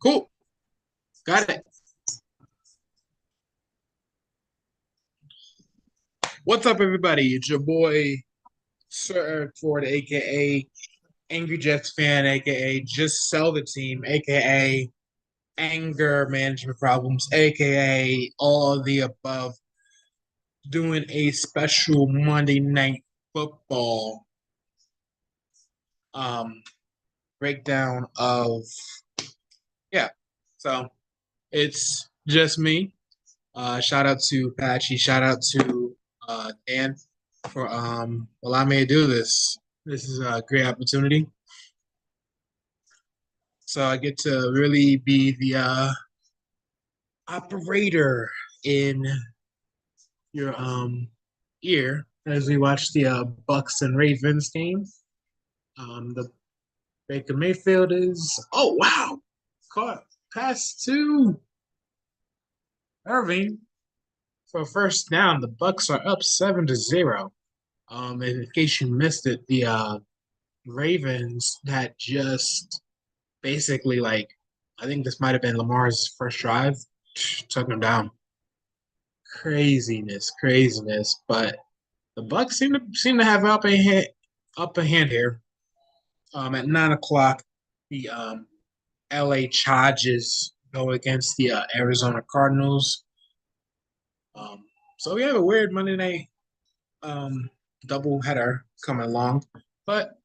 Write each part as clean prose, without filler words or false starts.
Cool. Got it. What's up, everybody? It's your boy, Sir Eric Ford, aka Angry Jets fan, aka Just Sell the Team, aka Anger Management Problems, aka all of the above, doing a special Monday Night Football um breakdown of yeah. So it's just me. Shout out to Patchy. Shout out to Dan for allowing me to do this. This is a great opportunity. So I get to really be the operator in your ear as we watch the Bucks and Ravens game. The Baker Mayfield is caught pass to Irving for a first down. The Bucks are up 7-0. And in case you missed it, the Ravens had just basically I think this might have been Lamar's first drive, took him down. Craziness. But the Bucks seem to have upper hand here. At 9 o'clock, the LA Chargers go against the Arizona Cardinals. So we have a weird Monday night double header coming along, but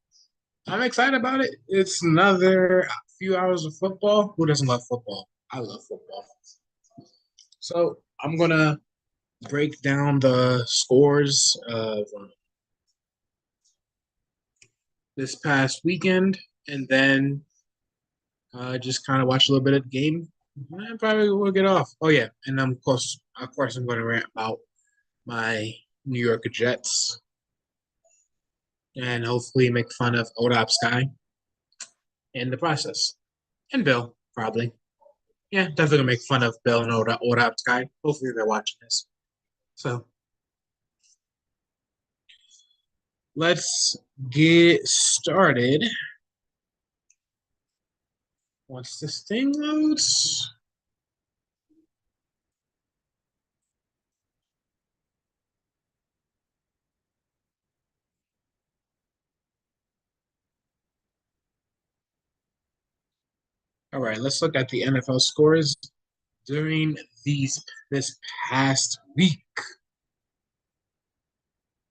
I'm excited about it. It's another few hours of football. Who doesn't love football? I love football. So I'm gonna break down the scores of this past weekend, and then just kind of watch a little bit of the game. And probably will get off. Oh yeah, and of course, I'm going to rant about my New York Jets, and hopefully make fun of Odop Sky in the process, and Bill probably. Yeah, definitely gonna make fun of Bill and Odop Sky. Hopefully they're watching this. So let's get started. Once this thing loads. All right, let's look at the NFL scores during this past week.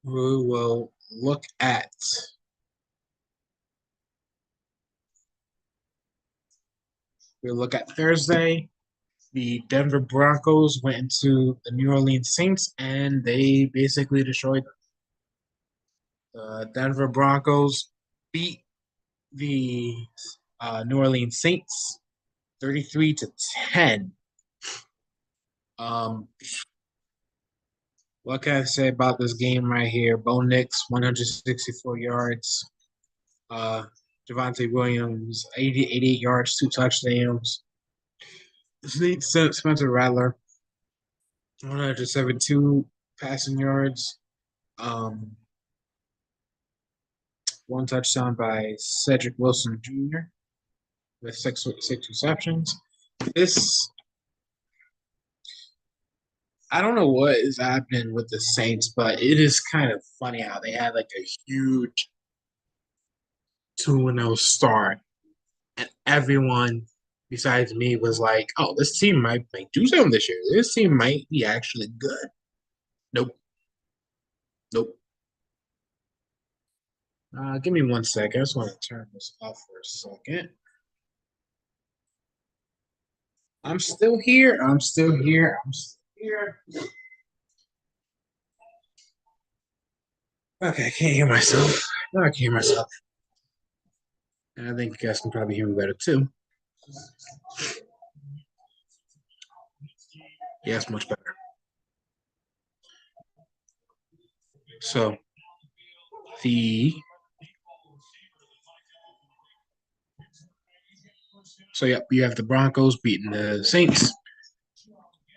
We will look at Thursday. The Denver Broncos went into the New Orleans Saints and they basically destroyed them. The Denver Broncos beat the New Orleans Saints 33-10. Um, what can I say about this game right here? Bo Nix, 164 yards. Uh, Javonte Williams, 88 yards, 2 touchdowns. Spencer Rattler, 172 passing yards. Um, one touchdown by Cedric Wilson Jr. with six receptions. This I don't know what is happening with the Saints, but it is kind of funny how they had like a huge 2-0 start, and everyone besides me was like, "Oh, this team might do something this year. This team might be actually good." Nope, nope. Give me 1 second. I just want to turn this off for a second. I'm still here. I'm still here. I'm still here. Okay, I can't hear myself. No, I can't hear myself. And I think you guys can probably hear me better too. Yes, much better. So the you have the Broncos beating the Saints.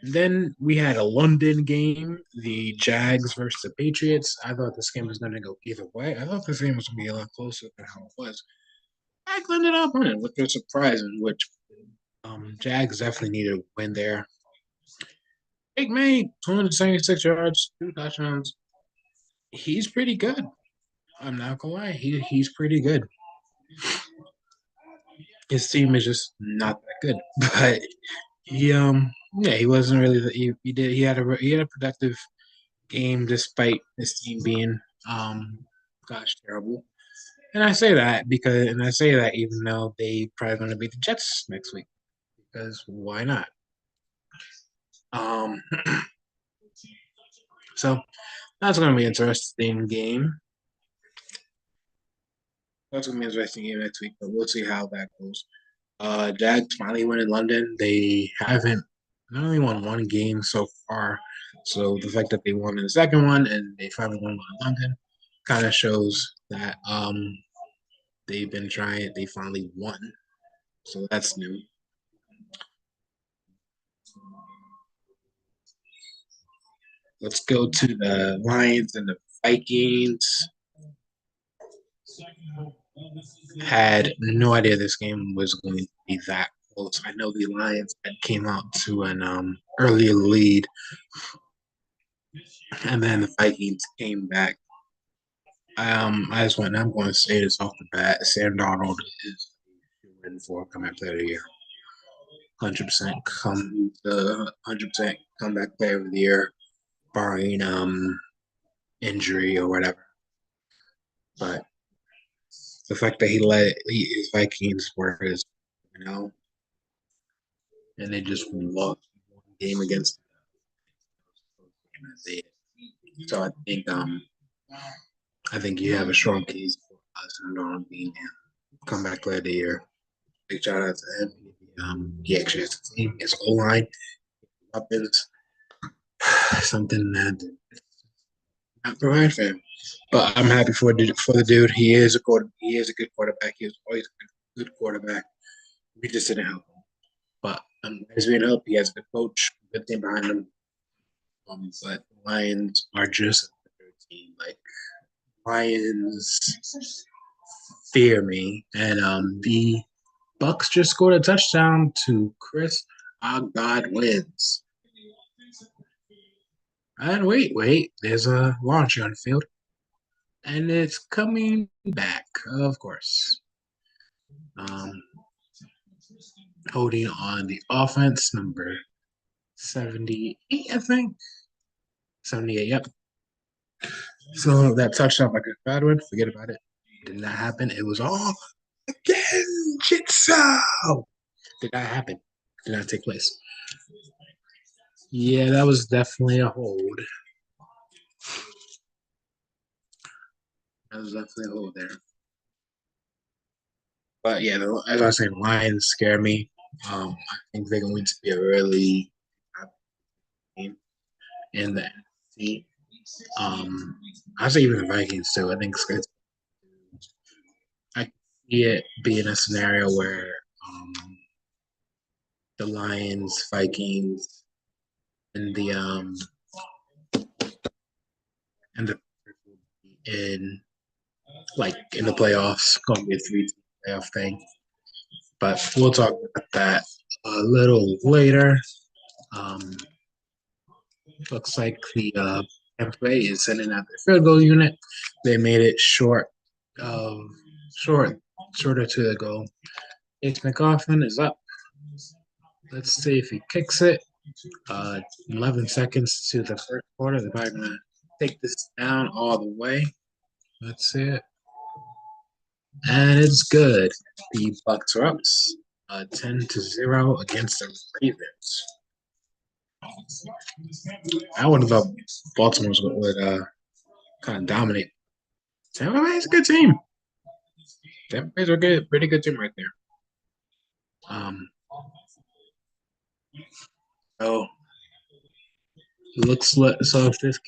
Then we had a London game, the Jags versus the Patriots. I thought this game was going to go either way. I thought this game was going to be a lot closer than how it was. Jags ended up winning, which was surprising. Which Jags definitely need a win there. Big May, 276 yards, 2 touchdowns. He's pretty good. I'm not gonna lie, he's pretty good. His team is just not that good, but yeah, he wasn't really he had a productive game despite his team being gosh terrible. And I say that even though they probably going to beat the Jets next week because why not? Um, so that's going to be an interesting game. That's going to be an interesting game next week, but we'll see how that goes. Jags finally win in London. They haven't not only won one game so far, so the fact that they won in the second one and they finally won in London kind of shows that they've been trying. They finally won, so that's new. Let's go to the Lions and the Vikings. Had no idea this game was going to be that close. I know the Lions had came out to an earlier lead, and then the Vikings came back. I'm going to say this off the bat. Sam Darnold is in for comeback player of the year. 100% come the 100% comeback player of the year, barring injury or whatever. But the fact that he let his Vikings were his, you know, and they just lost one game against them. So I think you have a strong case for us and being comeback player of the year. Big shout out to him. He actually has a team, his O line, weapons, something that not provide for him. But I'm happy for the dude. He is a good quarterback. He was always a good quarterback. We just didn't help him. But he's being helped. He has a good coach, good team behind him. But Lions are just a better team. Like Lions fear me, and the Bucks just scored a touchdown to Chris Godwins. And wait, there's a launch on the field, and it's coming back, of course. Um, Holding on the offense, number 78, I think. 78, yep. So that touchdown by Chris Godwin, forget about it. Did not happen. It was all again Jigsaw. Did not happen. Did not take place. Yeah, that was definitely a hold. That was definitely a hold there. But yeah, as I was saying, Lions scare me. I think they're going to be a really top team in the NFC. I say even the Vikings too. I think I see it being a scenario where the Lions, Vikings, and the in in the playoffs, going to be a three playoff thing. But we'll talk about that a little later. Um, Looks like the Tampa Bay is sending out their field goal unit. They made it of shorter to the goal. Ace McGoffin is up. Let's see if he kicks it. 11 seconds to the first quarter. They're probably gonna take this down all the way. Let's see it. And it's good. The Bucks are up 10-0 against the Ravens. I would have thought Baltimore would kind of dominate. Tampa Bay is a good team. Tampa Bay's a pretty good team right there. So so if this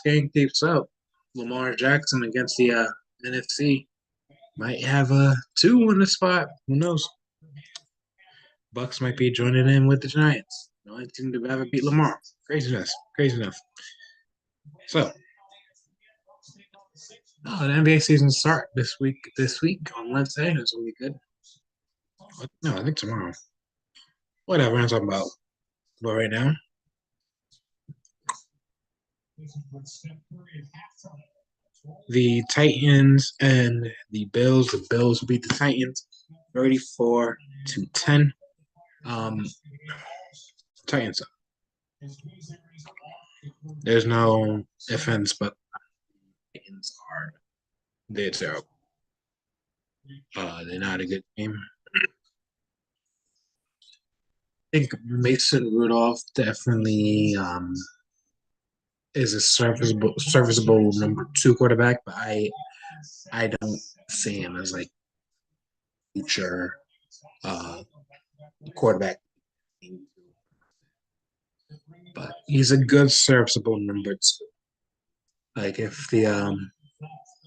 game keeps up, Lamar Jackson against the NFC might have a 2 in the spot. Who knows? Bucks might be joining in with the Giants. The only team to ever beat Lamar. Crazy enough. So, the NBA season start this week. This week on Wednesday. That's gonna be good. No, I think tomorrow. whatever I'm talking about. But right now, the Titans and the Bills. The Bills beat the Titans 34-10. Um, Titans. There's no offense, but Titans are they're terrible. They're not a good team. I think Mason Rudolph definitely is a serviceable number two quarterback, but I don't see him as like future uh, quarterback. But he's a good serviceable number two. Like if the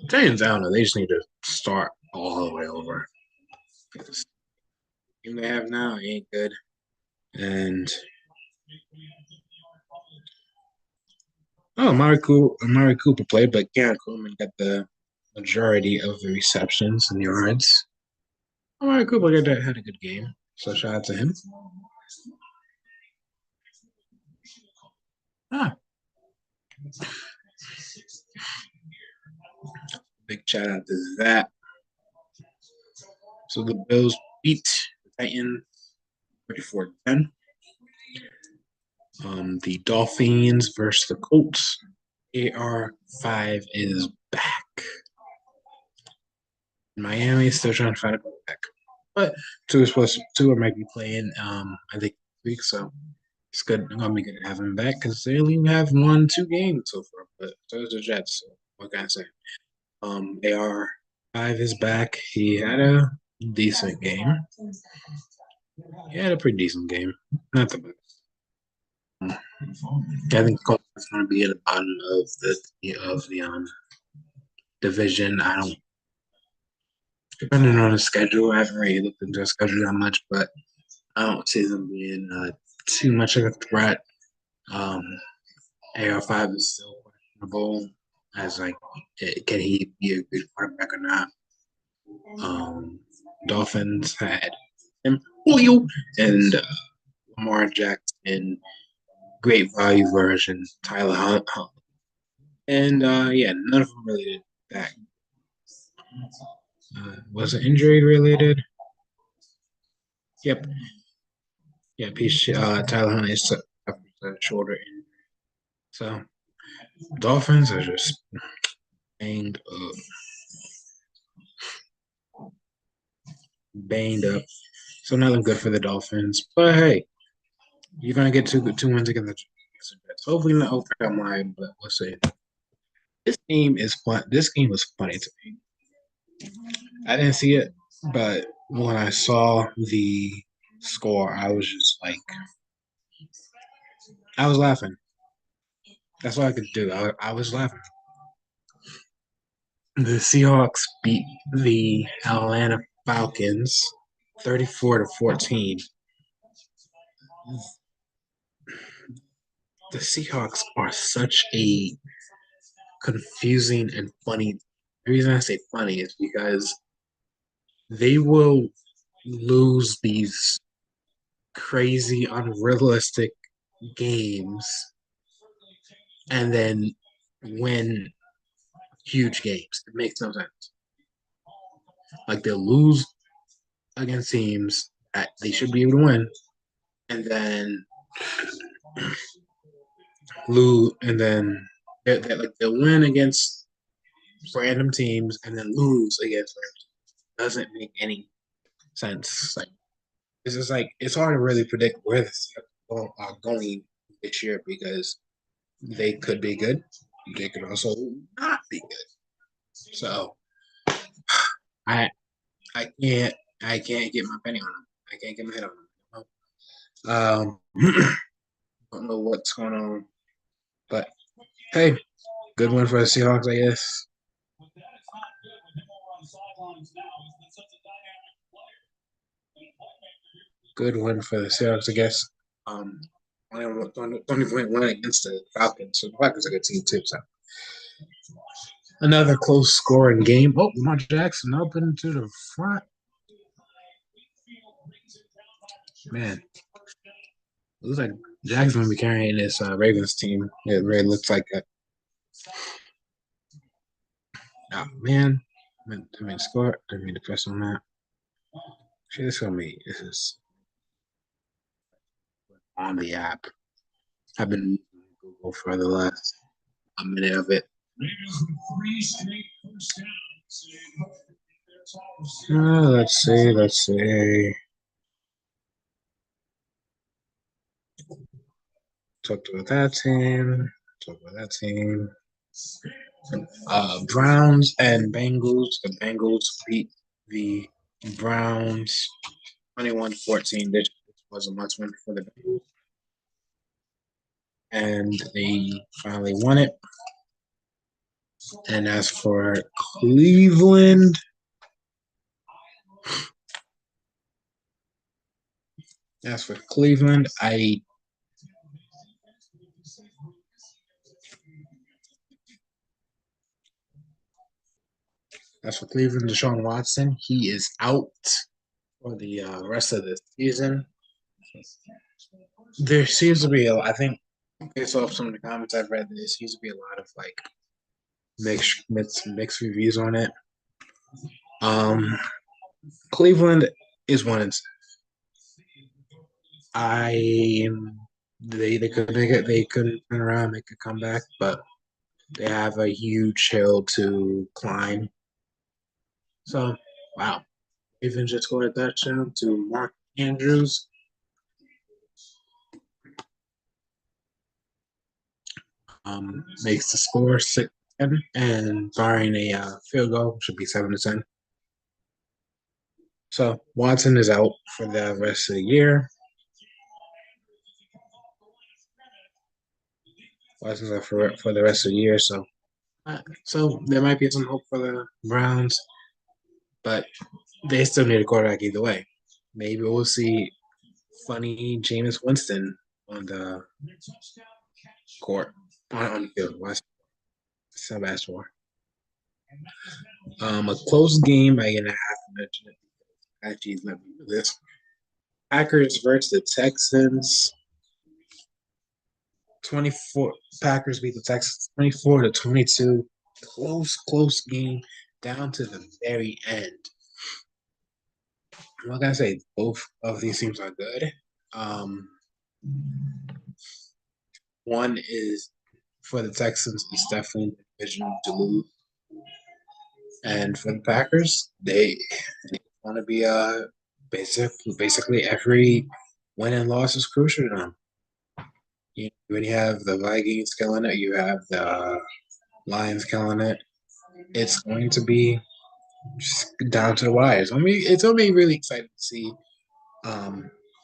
Giants, I don't know, they just need to start all the way over. The team they have now ain't good, and Amari Cooper played, but Garrett Coleman got the majority of the receptions and yards. Amari Cooper had a good game, so shout out to him. Ah, big shout out to that. So the Bills beat the Titans 34-10. The Dolphins versus the Colts. AR5 is back. Miami is still trying to find a back. But Tua might be playing I think week, so it's good. I'm gonna be good to have him back because they only have won 2 games so far. But so is the Jets. So what can I say? AR5 is back. He had a decent game. He had a pretty decent game. Not the best. I think Colts is going to be at the bottom of the division. I don't, depending on the schedule, I haven't really looked into the schedule that much, but I don't see them being too much of a threat. Um, AR5 is still questionable as like, can he be a good quarterback or not? Dolphins had him, and Lamar Jackson, great value version, Tyler Hunt. And yeah, none of them really did that. Was it injury related? Yep. Yep. Tyler Hunt is a shoulder injury. So Dolphins are just banged up. Banged up. So nothing good for the Dolphins. But hey, you're gonna get two wins against the Jets. Hopefully not overtime line, but we'll see. This game is fun. This game was funny to me. I didn't see it, but when I saw the score, I was just like, I was laughing. That's all I could do. I was laughing. The Seahawks beat the Atlanta Falcons 34-14. The Seahawks are such a confusing and funny. The reason I say funny is because they will lose these crazy, unrealistic games and then win huge games. It makes no sense. Like they'll lose against teams that they should be able to win, and then lose, and then they'll win against random teams and then lose against random teams. Doesn't make any sense. Like it's just like it's hard to really predict where the Seahawks are going this year because they could be good. They could also not be good. So I I can't get my penny on them. I can't get my head on them. Don't know what's going on, but hey, good one for the Seahawks, I guess. Good one for the Seahawks, I guess. Um, don't even win against the Falcons, so the Falcons are a good team too. So another close scoring game. Oh, Lamar Jackson up into the front. Man, Looks like Jackson will be carrying this Ravens team. It really looks like it. Oh man, I mean score. I mean to press on that. Shit, this gonna be this is on the app. I've been using Google for the last a minute of it. Let's see. Let's see. Talked about that team. Talked about that team. Browns and Bengals. The Bengals beat the Browns 21-14. This was a must win for the Bengals. And they finally won it. And as for Cleveland, I as for Cleveland, Deshaun Watson, he is out for the rest of the season. There seems to be, I think, based off some of the comments I've read, there seems to be a lot of like mixed reviews on it. Cleveland is one and I they could make it, they couldn't turn around, make a comeback, but they have a huge hill to climb. So wow. Even just scored a touchdown to Mark Andrews. Makes the score 6-10, and barring a field goal, should be 7-10. So Watson is out for the rest of the year. Watson's out for the rest of the year. So there might be some hope for the Browns, but they still need a quarterback either way. Maybe we'll see funny Jameis Winston on the court on the field. Watch some basketball. A close game. I'm gonna have to mention it. Actually, let me do this. Packers versus the Texans. 24 Packers beat the Texans 24-22. Close game down to the very end. Like I say, both of these teams are good. One is for the Texans, it's definitely the division to lose. And for the Packers, they want to be basically every win and loss is crucial to them. When you have the Vikings killing it, you have the Lions killing it. It's going to be just down to the wires. I mean, it's gonna be really exciting to see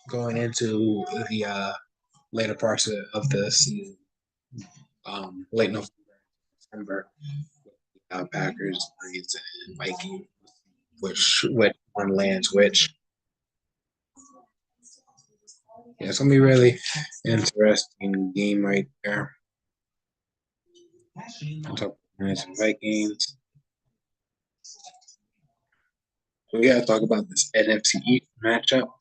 going into the later parts of the season, late November, December, Packers, Lions, and Vikings, which one lands which. Yeah, it's gonna be really interesting game right there. On top of Lions and Vikings. We gotta talk about this NFC East matchup.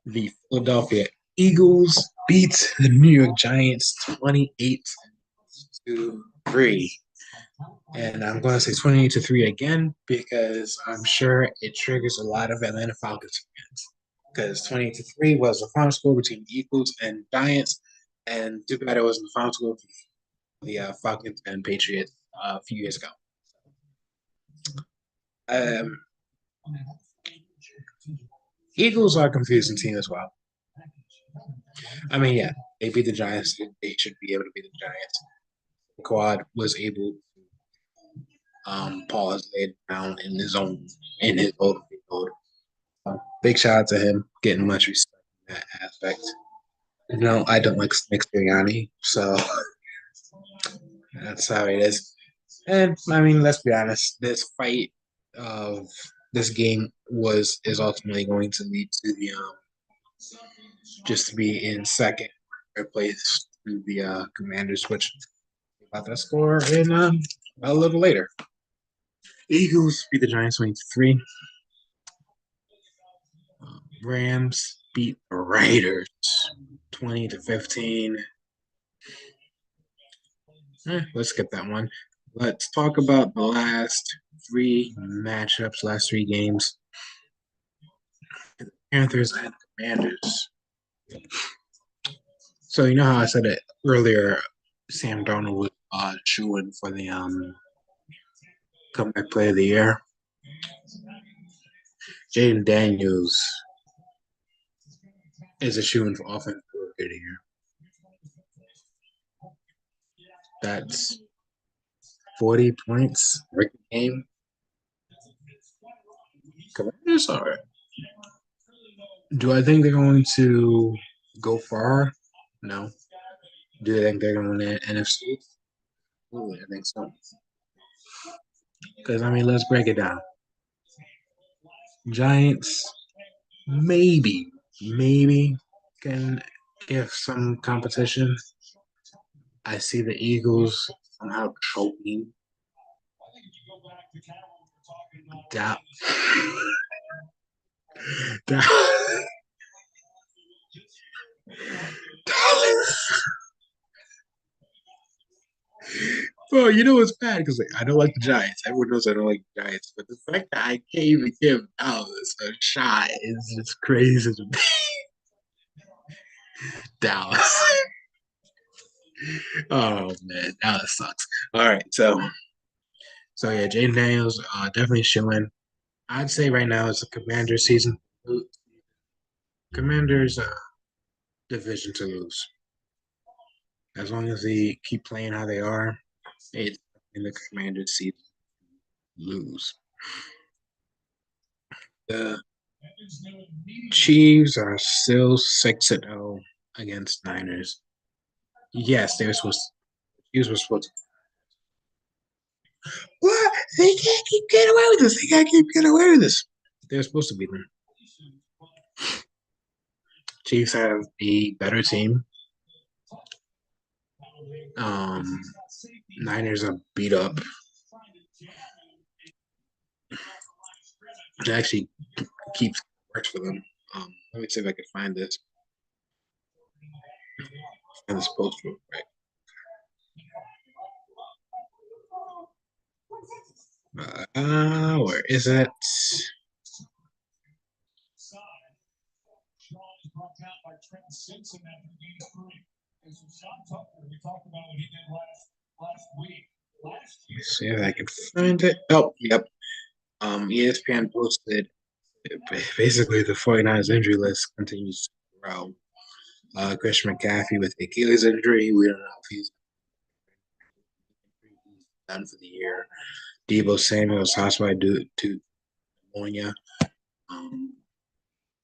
The Philadelphia Eagles beat the New York Giants 28-3. And I'm going to say 28-3 again because I'm sure it triggers a lot of Atlanta Falcons fans. Because 28-3 was the final score between the Eagles and Giants, and too bad it wasn't the final score for the Falcons and Patriots a few years ago. Eagles are a confusing team as well. I mean, yeah, they beat the Giants. They should be able to beat the Giants. Quad was able to pause laid down in his own field. Big shout out to him, getting much respect in that aspect. No, I don't like Nick Sirianni, so that's how it is. And I mean, let's be honest, this fight of this game is ultimately going to lead to the just to be in second place to the Commanders, which about that score in a little later. Eagles beat the Giants 23. Rams beat the Raiders 20-15. Let's skip that one. Let's talk about the last three matchups, last three games. Panthers and Commanders. So you know how I said it earlier, Sam Darnold was shooing for the comeback player of the year. Jaden Daniels is a shooing for offensive player of the year. That's 40 points per game. Commanders are. Do I think they're going to go far? No. Do they think they're going to win the NFC? Ooh, I think so. Because, I mean, let's break it down. Giants, maybe can give some competition. I see the Eagles somehow choking. Doubt. Bro, you know it's bad because I don't like the Giants. Everyone knows I don't like the Giants, but the fact that I can't even give Dallas a shot is just crazy to me. Dallas. Oh man, Dallas sucks. All right, so yeah, Jaden Daniels definitely showing. I'd say right now it's a Commanders season. Commanders division to lose. As long as they keep playing how they are, it's in the Commanders season lose. The Chiefs are still 6-0 against Niners. Yes, they were supposed to. Chiefs were supposed to. What? They can't keep getting away with this. They can't keep getting away with this. They're supposed to beat them. Chiefs have a better team. Um, Niners are beat up. It actually keeps works for them. Let me see if I can find this. Find this post real quick. Where is it? Let's see if I can find it. Oh, yep. ESPN posted basically the 49ers injury list continues to grow. Christian McCaffrey with Achilles injury. We don't know if he's done for the year. Deebo Samuel's hospitalized due to pneumonia.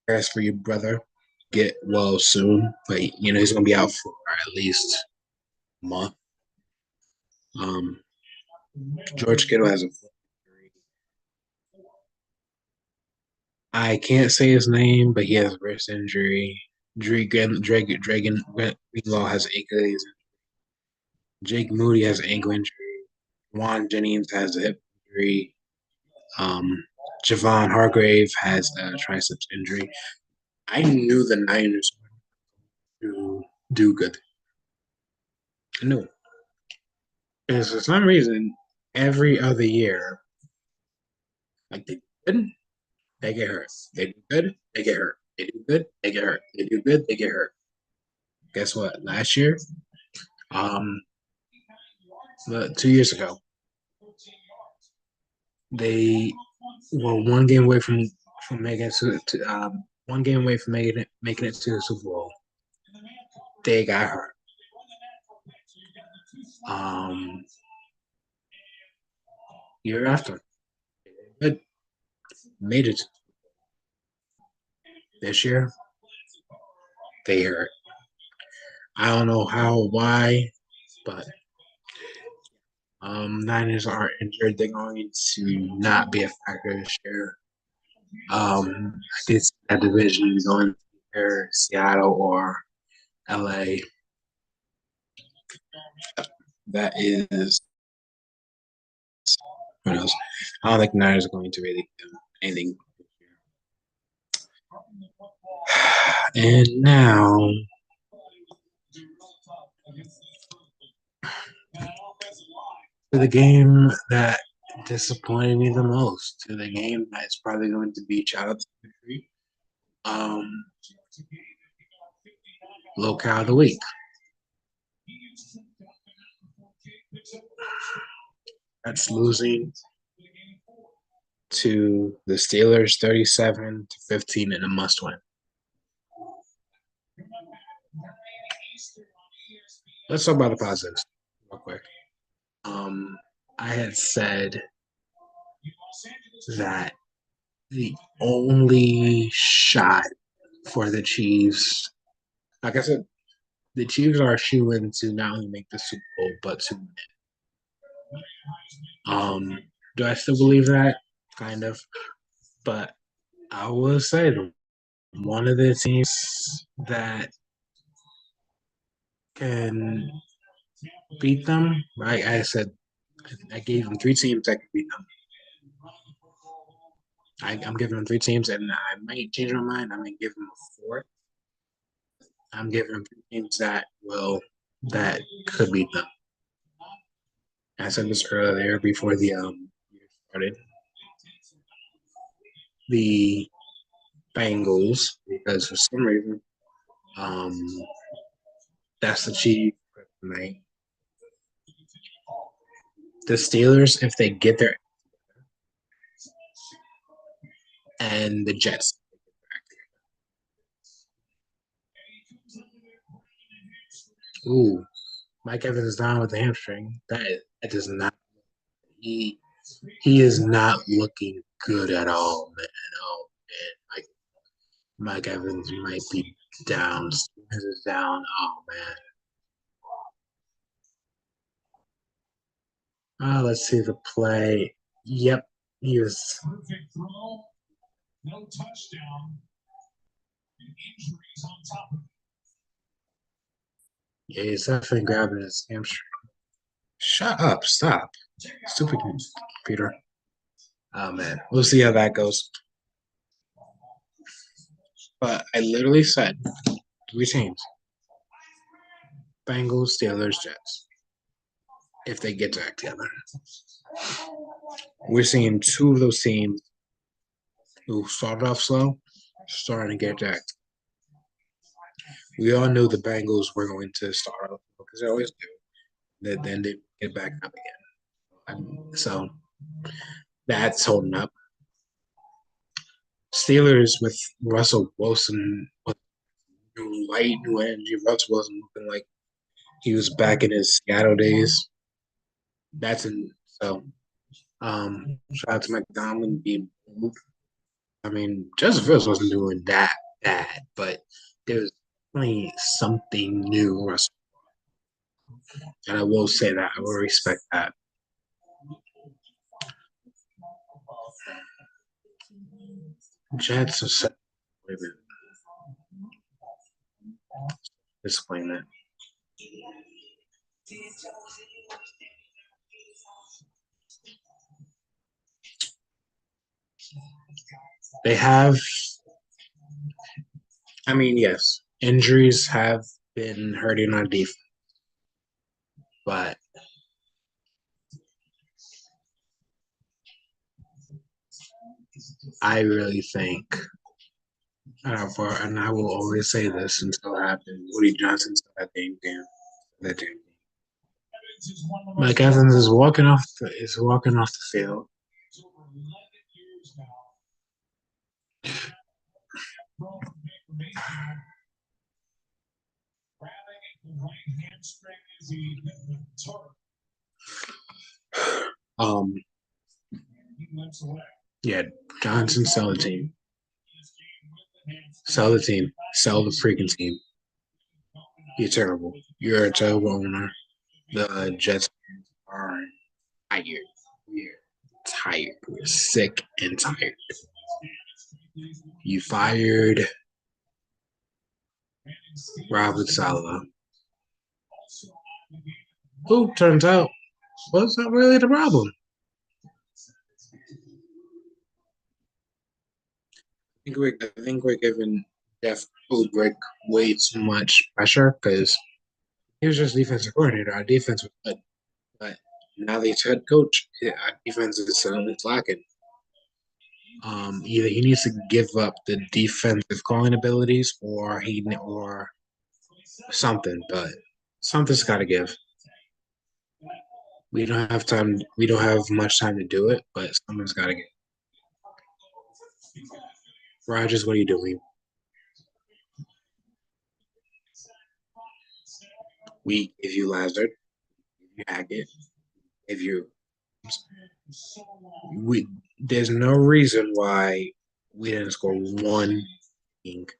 Prayers for your brother. Get well soon. But he's gonna be out for at least a month. George Kittle has a I can't say his name, but he has a wrist injury. Dragon Greenlaw has Achilles. Jake Moody has an ankle injury. Juan Jennings has a hip injury. Javon Hargrave has a triceps injury. I knew the Niners would do good. I knew. Because for some reason, every other year, like they good, they get hurt. They do good, they get hurt. They do good, they get hurt. They do good, they get hurt. Guess what? Last year, um, 2 years ago, they were one game away from making it to one game away from making it to the Super Bowl. They got hurt. Um, Year after, but made it this year. They hurt. I don't know how, why, but Niners are injured. They're going to not be a factor this year. I did see that division going either Seattle or LA. That is who knows. I don't think the Niners are going to really do anything. And now to the game that disappointed me the most, to the game that's probably going to be shout out to the um locale of the week. That's losing to the Steelers 37-15 in a must win. Let's talk about the positives real quick. I had said that the only shot for the Chiefs, like I said, the Chiefs are a shoe-in to not only make the Super Bowl but to win it. Do I still believe that? Kind of, but I will say one of the teams that can beat them. Right? I said I gave them three teams that can beat them. I'm giving them three teams, and I might change my mind. I might give them a fourth. I'm giving them three teams that could beat them. I said this earlier before the year started. The Bengals, because for some reason, um, that's the Chiefs tonight. The Steelers, if they get their and the Jets. Ooh, Mike Evans is down with the hamstring. That does not. He is not looking good at all, man. Oh man, Mike Evans might be down. Stevens is down. Oh man. Let's see the play. Yep, he was. Perfect throw, no touchdown, and injuries on top of it. Yeah, he's definitely grabbing his hamstring. Shut up! Stop, stupid Peter. Oh man, we'll see how that goes. But I literally said three teams: Bengals, Steelers, Jets. If they get back together, we're seeing two of those teams who started off slow starting to get jacked. We all knew the Bengals were going to start off because they always do. Then they get back up again. So that's holding up. Steelers with Russell Wilson, new energy. Russell Wilson looking like he was back in his Seattle days. That's in so. Shout out to McDonald. I mean, Justin Fields wasn't doing that bad, but there was definitely something new. And I will say that I will respect that. Jets are set. Wait a minute. Explain that. They have, I mean, yes, injuries have been hurting our defense, but I really think, and I will always say this until it happens, Woody Johnson still that damn game. That damn game. Mike Evans is walking off the field. Um, yeah, Johnson sell the team. Sell the team. Sell the freaking team. You're terrible. You're a terrible owner. The Jets are tired. We're tired. We're sick and tired. You fired Robert Saleh, who turns out was not really the problem. I think we're giving Jeff Ulbrich way too much pressure because he was just defensive coordinator. Our defense was good, but now that he's head coach, our defense is suddenly slacking. Either he needs to give up the defensive calling abilities, or something. But something's got to give. We don't have time. We don't have much time to do it, but someone's got to give. Rogers, what are you doing? We give you Lazard, you Hackett, if you we there's no reason why we didn't score one ink.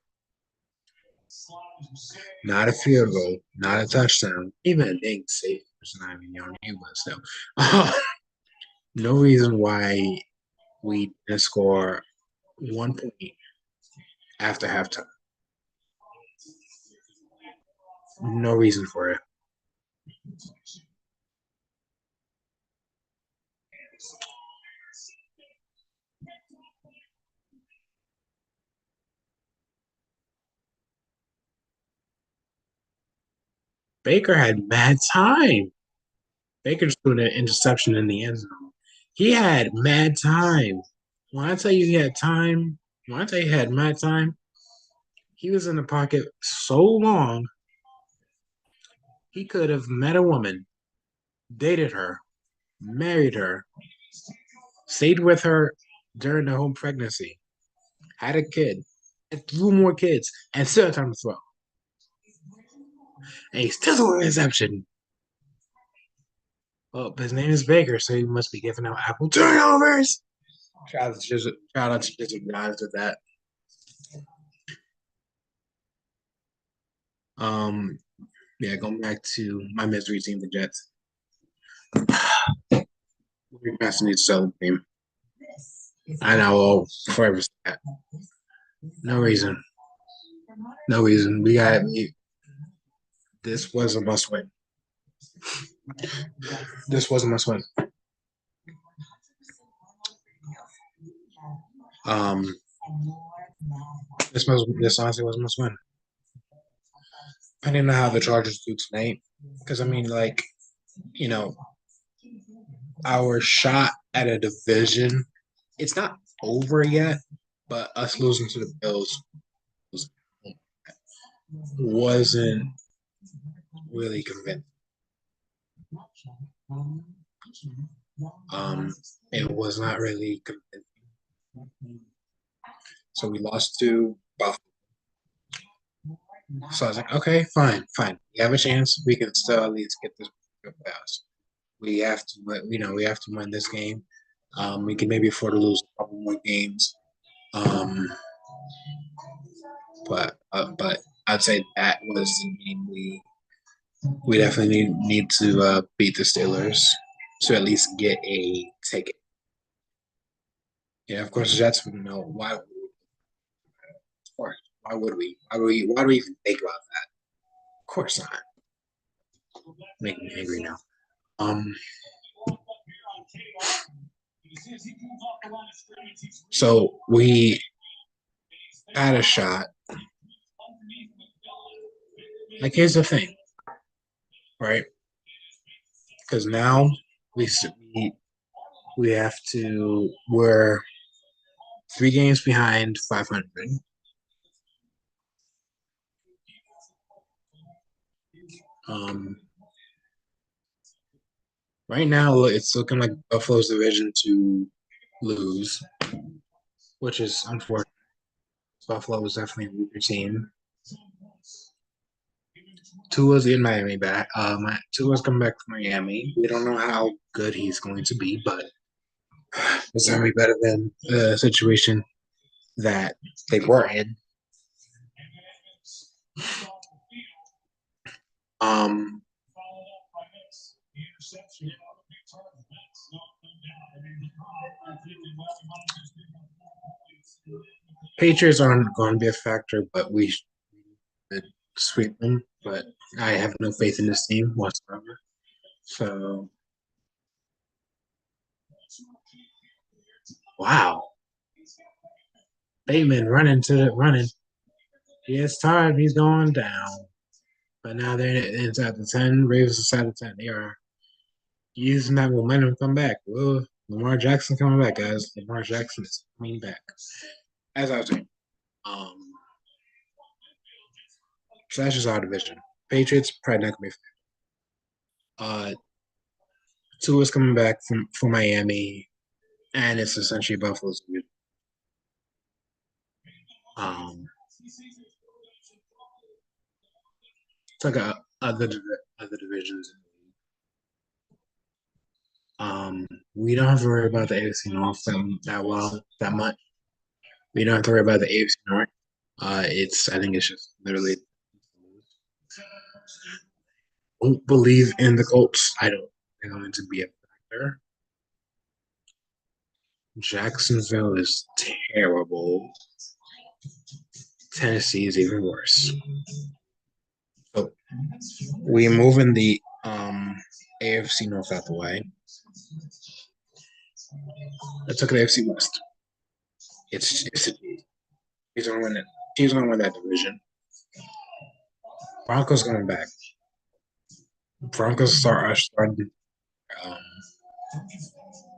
Not a field goal, not a touchdown, even a dang safe. It's not even your name, but still. No reason why we didn't score 1 point after halftime. No reason for it. Baker had mad time. Baker just threw an interception in the end zone. He had mad time. When I tell you he had time, when I tell you he had mad time, he was in the pocket so long, he could have met a woman, dated her, married her, stayed with her during the whole pregnancy, had a kid, had 2 more kids, and still had time to throw. And he still threw an interception. Well, his name is Baker, so he must be giving out apple turnovers. Shout out to just guys with that. Um, yeah, going back to my misery team, the Jets. We're passing each other team. I know I'll forever say that. No reason. No reason. This was a must win. This was a must win. Um, this honestly was a must win. I didn't know how the Chargers do tonight because I mean, like, you know, our shot at a division, it's not over yet, but us losing to the Bills wasn't really convincing. Um, it was not really convincing. So we lost to Buffalo. So I was like, okay, fine, fine. We have a chance. We can still at least get this playoffs. We have to, we have to win this game. We can maybe afford to lose a couple more games. But I'd say that was the game we definitely need to beat the Steelers to at least get a ticket. Yeah, of course, the Jets would know why. Of course, why would we? Why do we even think about that? Of course not. Making me angry now. So we had a shot. Like here's the thing, right? Because now we we have to we're 3 games behind 500. Um, right now it's looking like Buffalo's division to lose, which is unfortunate. Buffalo was definitely a weaker team. Tua's in Miami back. Tua's coming back from Miami. We don't know how good he's going to be, but it's going to be better than the situation that they were in. Um, Patriots aren't going to be a factor, but we should sweep them. But I have no faith in this team whatsoever. So, wow. Bateman running. He is tired. He's going down. But now they're inside the 10. Ravens inside the 10. They are using that momentum to come back. Well, Lamar Jackson coming back, guys. Lamar Jackson is coming back. As I was saying, um, so that's just our division. Patriots probably not gonna be. Tua's coming back from Miami, and it's essentially Buffalo's. Um, it's like other divisions. We don't have to worry about the AFC North that much. We don't have to worry about the AFC North. I think it's just literally don't believe in the Colts. I don't. They're going to be a factor. Jacksonville is terrible. Tennessee is even worse. So we're moving the AFC North out the way. Let's look at the AFC West. It's he's gonna win it. He's gonna win that division. Broncos going back. Broncos are starting. Um,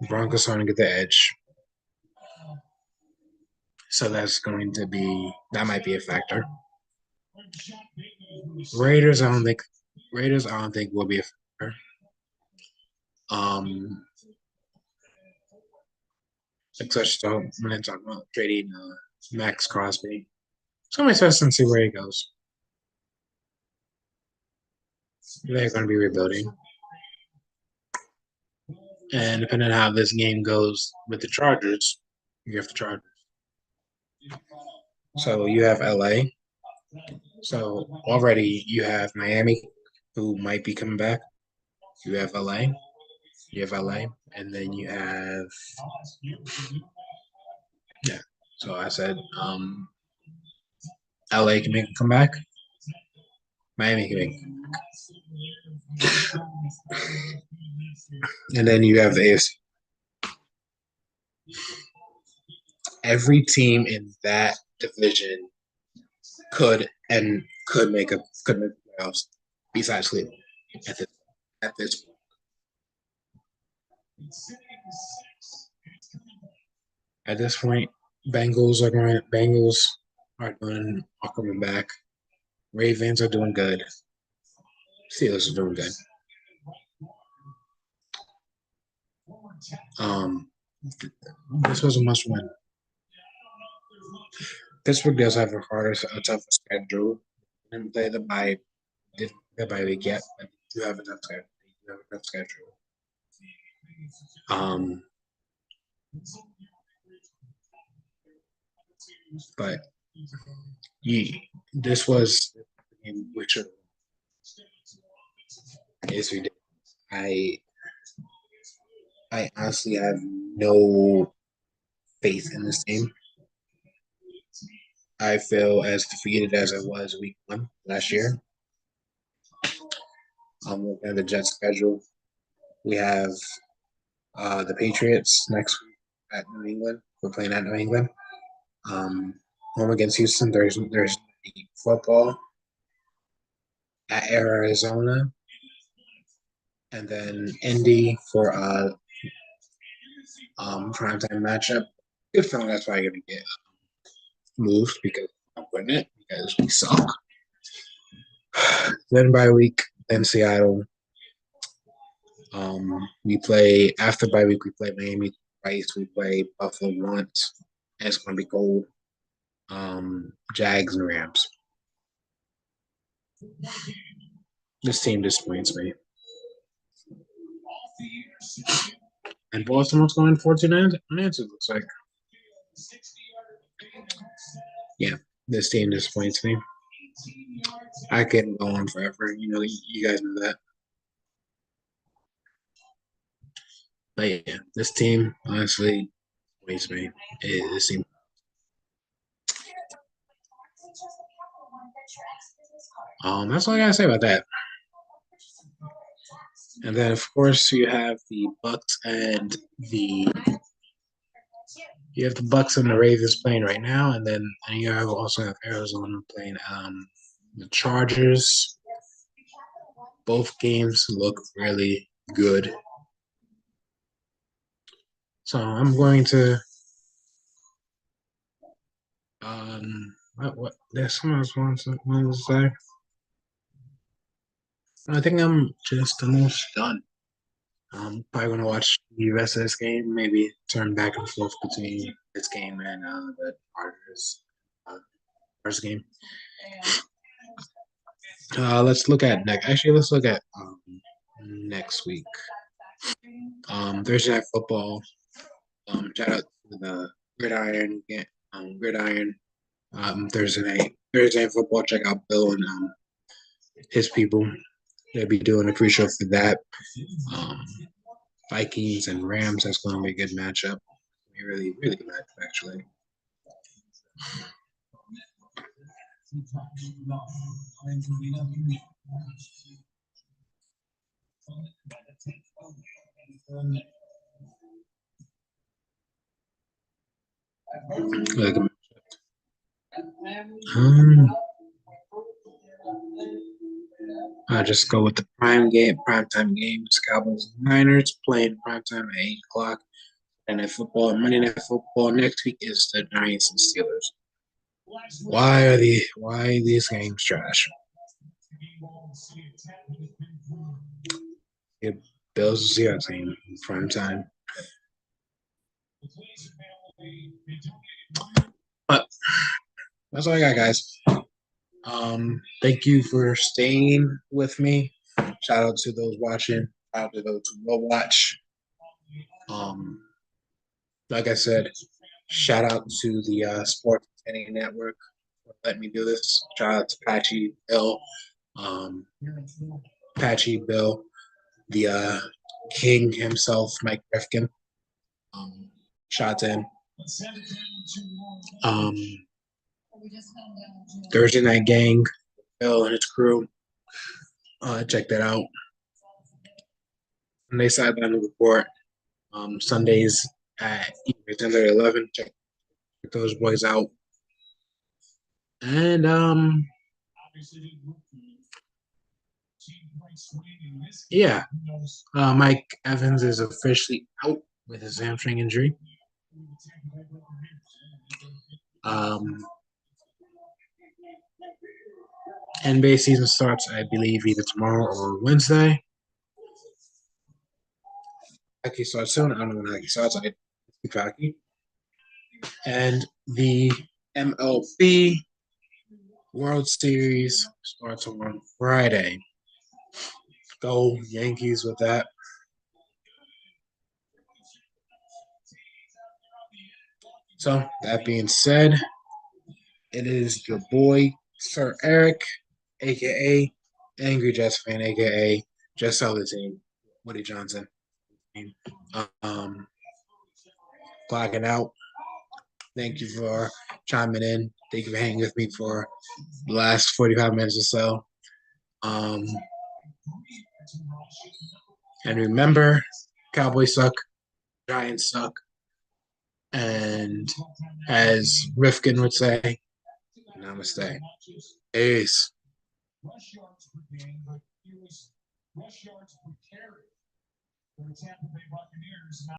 Broncos starting to get the edge. So that might be a factor. Raiders, I don't think will be a factor. Especially when I talk about trading Max Crosby. So I'm excited to see where he goes. They're going to be rebuilding. And depending on how this game goes with the Chargers, you have the Chargers. So you have LA. So already you have Miami, who might be coming back. You have LA. You have LA. And then you have yeah. So I said LA can make a comeback. Miami can make and then you have the AFC. Every team in that division could make playoffs besides Cleveland at this point. At this point, Bengals are coming back. Ravens are doing good. Steelers are doing good. This was a must win. Pittsburgh does have a tougher schedule. Didn't play the bye week yet, but they do have a tough schedule. They do have a tough schedule. But this was in which is ridiculous. I honestly have no faith in this team. I feel as defeated as I was week 1 last year. I'm looking at the Jets schedule. We have the Patriots next week at New England. We're playing at New England. Home against Houston. There's football at Arizona, and then Indy for primetime matchup. Good feeling that's probably gonna get moved because I'm putting it because we suck. Then bye week, then Seattle. We play after bye week. We play Miami twice. We play Buffalo once. And it's gonna be cold. Jags and Rams. This team disappoints me. And Baltimore's going 14 unanswered, looks like. Yeah, this team disappoints me. I can go on forever. You guys know that. But yeah, this team honestly disappoints me. It seems. That's all I gotta say about that. And then, of course, you have the Bucks and the You have the Bucks and the Ravens playing right now, and then also have Arizona playing the Chargers. Both games look really good. So I'm going to what there's someone else wants to say. I think I'm just almost done. I'm probably gonna watch the rest of this game, maybe turn back and forth between this game and the Chargers first game. Let's look at next. Actually, let's look at next week. Thursday Night Football. Shout out to the Gridiron. Gridiron. Thursday Night Football. Check out Bill and his people. They'll be doing a pre-show for that. Um, Vikings and Rams. That's going to be a good matchup. A really, really good matchup, actually. Like, I just go with the primetime games. Cowboys and Niners playing primetime at 8 o'clock. And then Monday Night Football next week is the Giants and Steelers. Why are these games trash? It Bills Seahawks game prime time. But that's all I got, guys. Thank you for staying with me. Shout out to those watching. Shout out to those who will watch. Like I said, shout out to the Sports Betting Network for letting me do this. Shout out to Patchy Bill, the king himself, Mike Rifkin. Shout out to him. Thursday Night Gang, Bill and his crew. Check that out. Sunday Sideline Report. Sundays at either 10 or 11. Check those boys out. And yeah, Mike Evans is officially out with his hamstring injury. NBA season starts, I believe, either tomorrow or Wednesday. Hockey starts soon. I don't know when hockey starts. I speak hockey. And the MLB World Series starts on Friday. Go Yankees with that. So, that being said, it is your boy, Sir Eric, a.k.a. Angry Jets fan, a.k.a. Just Sell the Team, Woody Johnson. Clocking out. Thank you for chiming in. Thank you for hanging with me for the last 45 minutes or so. And remember, Cowboys suck, Giants suck, and as Rifkin would say, namaste. Peace.